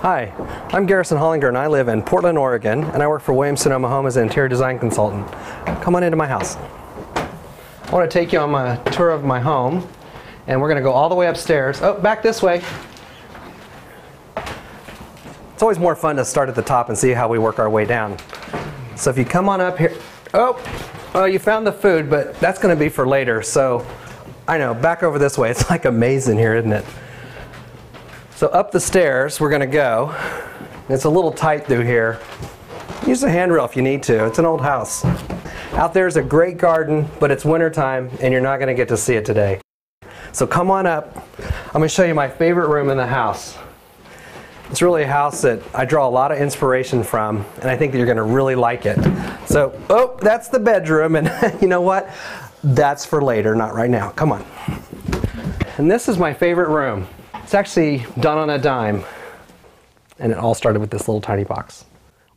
Hi, I'm Garrison Hullinger and I live in Portland, Oregon, and I work for Williams-Sonoma Home as an interior design consultant. Come on into my house. I want to take you on my tour of my home, and we're going to go all the way upstairs. Oh, back this way. It's always more fun to start at the top and see how we work our way down. So if you come on up here, oh, you found the food, but that's going to be for later. So I know, back over this way. It's like a maze in here, isn't it? So up the stairs we're going to go. It's a little tight through here. Use a handrail if you need to. It's an old house. Out there's a great garden, but it's wintertime and you're not going to get to see it today. So come on up. I'm going to show you my favorite room in the house. It's really a house that I draw a lot of inspiration from, and I think that you're going to really like it. So, oh, that's the bedroom, and you know what? That's for later, not right now. Come on. And this is my favorite room. It's actually done on a dime, and it all started with this little tiny box.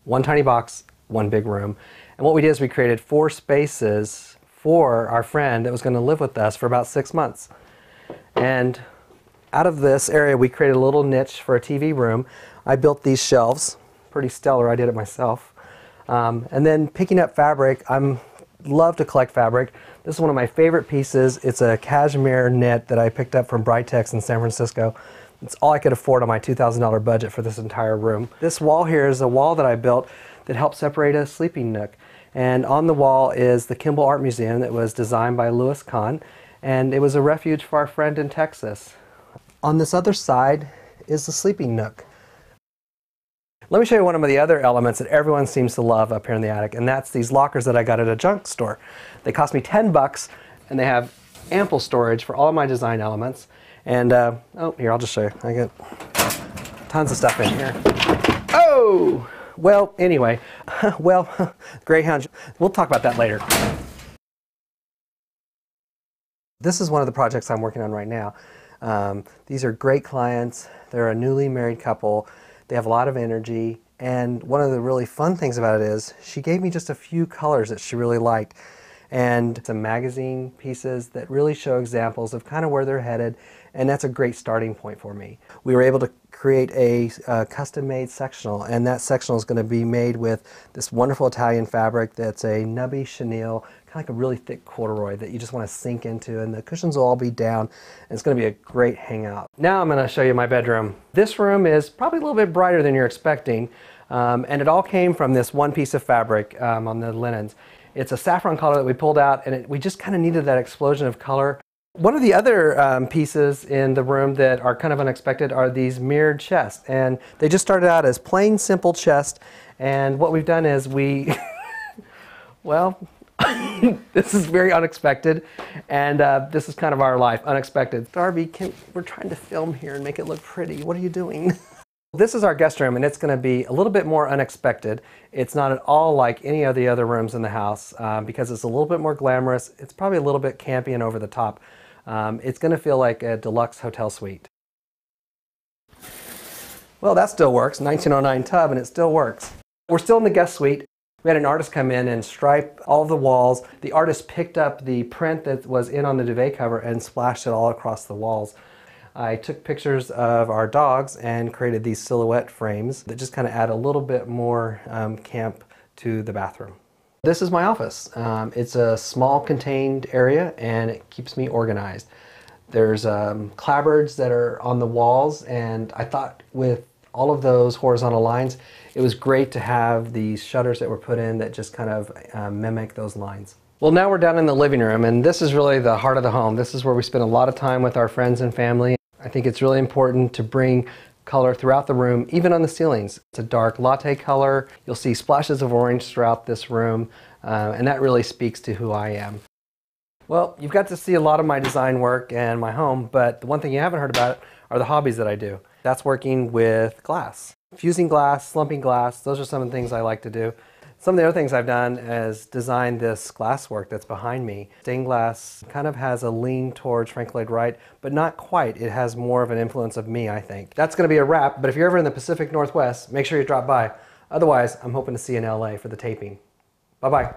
One tiny box, one big room. And what we did is we created 4 spaces for our friend that was going to live with us for about 6 months. And out of this area we created a little niche for a TV room. I built these shelves, pretty stellar, I did it myself. And then picking up fabric, love to collect fabric. This is one of my favorite pieces. It's a cashmere knit that I picked up from Britex in San Francisco. It's all I could afford on my $2,000 budget for this entire room. This wall here is a wall that I built that helps separate a sleeping nook. And on the wall is the Kimball Art Museum that was designed by Louis Kahn. And it was a refuge for our friend in Texas. On this other side is the sleeping nook. Let me show you one of the other elements that everyone seems to love up here in the attic, and that's these lockers that I got at a junk store. They cost me 10 bucks, and they have ample storage for all of my design elements. And, oh, here, I'll just show you. I got tons of stuff in here. Oh! Well, anyway, greyhounds, we'll talk about that later. This is one of the projects I'm working on right now. These are great clients. They're a newly married couple. They have a lot of energy, and one of the really fun things about it is she gave me just a few colors that she really liked, and some magazine pieces that really show examples of kind of where they're headed, and that's a great starting point for me. We were able to create a custom-made sectional, and that sectional is going to be made with this wonderful Italian fabric that's a nubby chenille, kind of like a really thick corduroy that you just want to sink into, and the cushions will all be down, and it's going to be a great hangout. Now I'm going to show you my bedroom. This room is probably a little bit brighter than you're expecting, and it all came from this one piece of fabric on the linens. It's a saffron color that we pulled out, and we just kind of needed that explosion of color. One of the other pieces in the room that are kind of unexpected are these mirrored chests, and they just started out as plain simple chests, and what we've done is we well, this is very unexpected, and this is kind of our life, unexpected. Darby, we're trying to film here and make it look pretty. What are you doing? This is our guest room, and it's going to be a little bit more unexpected. It's not at all like any of the other rooms in the house because it's a little bit more glamorous. It's probably a little bit campy and over the top. It's going to feel like a deluxe hotel suite. Well, that still works. 1909 tub, and it still works. We're still in the guest suite. We had an artist come in and stripe all the walls. The artist picked up the print that was in on the duvet cover and splashed it all across the walls. I took pictures of our dogs and created these silhouette frames that just kind of add a little bit more camp to the bathroom. This is my office. It's a small contained area, and it keeps me organized. There's clapboards that are on the walls, and I thought with all of those horizontal lines, it was great to have these shutters that were put in that just kind of mimic those lines. Well, now we're down in the living room, and this is really the heart of the home. This is where we spend a lot of time with our friends and family. I think it's really important to bring color throughout the room, even on the ceilings. It's a dark latte color. You'll see splashes of orange throughout this room, and that really speaks to who I am. Well, you've got to see a lot of my design work and my home, but the one thing you haven't heard about are the hobbies that I do. That's working with glass. Fusing glass, slumping glass, those are some of the things I like to do. Some of the other things I've done is design this glass work that's behind me. Stained glass kind of has a lean towards Frank Lloyd Wright, but not quite. It has more of an influence of me, I think. That's going to be a wrap, but if you're ever in the Pacific Northwest, make sure you drop by. Otherwise, I'm hoping to see you in LA for the taping. Bye-bye.